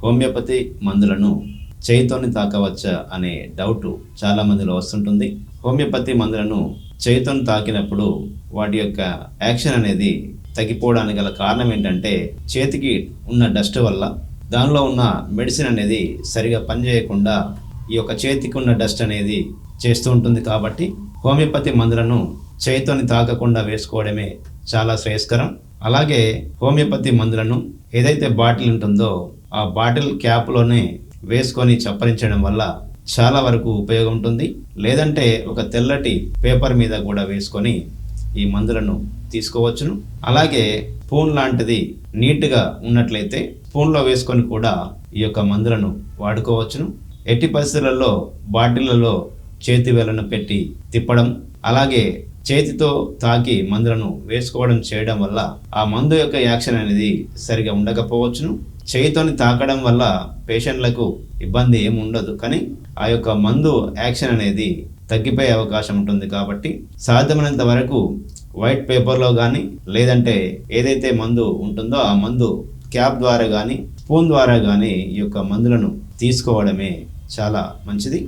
Homeopathy మందులను చేయితోని తాకవచ్చా అనే doubt చాలా మందిలో వస్తుంటుంది. హోమియోపతి మందులను చేయితోని తాకినప్పుడు వాటి యొక్క యాక్షన్ అనేది తగ్గిపోవడానికి గల కారణం ఏంటంటే, చేతికి ఉన్న డస్ట్ వల్ల దానిలో ఉన్న మెడిసిన్ అనేది సరిగా పనిచేయకుండా ఈ యొక్క చేతికి ఉన్న డస్ట్ అనేది చేస్తూ ఉంటుంది. కాబట్టి హోమియోపతి మందులను చేయితోని తాకకుండా వేసుకోవడమే చాలా శ్రేయస్కరం. అలాగే హోమియోపతి మందులను ఏదైతే బాటిల్ ఉంటుందో ఆ బాటిల్ క్యాప్లోనే వేసుకొని చప్పరించడం వల్ల చాలా వరకు ఉపయోగం ఉంటుంది. లేదంటే ఒక తెల్లటి పేపర్ మీద కూడా వేసుకొని ఈ మందులను తీసుకోవచ్చును. అలాగే స్పూన్ లాంటిది నీట్గా ఉన్నట్లయితే స్పూన్లో వేసుకొని కూడా ఈ యొక్క మందులను వాడుకోవచ్చును. ఎట్టి పరిస్థితులలో బాటిళ్లలో చేతి వేళ్లను పెట్టి తిప్పడం, అలాగే చేతితో తాకి మందులను వేసుకోవడం చేయడం వల్ల ఆ మందు యొక్క యాక్షన్ అనేది సరిగా ఉండకపోవచ్చును. చేయితోని తాకడం వల్ల పేషెంట్లకు ఇబ్బంది ఏమి ఉండదు, కానీ ఆ యొక్క మందు యాక్షన్ అనేది తగ్గిపోయే అవకాశం ఉంటుంది. కాబట్టి సాధ్యమైనంత వరకు వైట్ పేపర్లో కానీ లేదంటే ఏదైతే మందు ఉంటుందో ఆ మందు క్యాప్ ద్వారా కానీ స్పూన్ ద్వారా కానీ ఈ యొక్క మందులను తీసుకోవడమే చాలా మంచిది.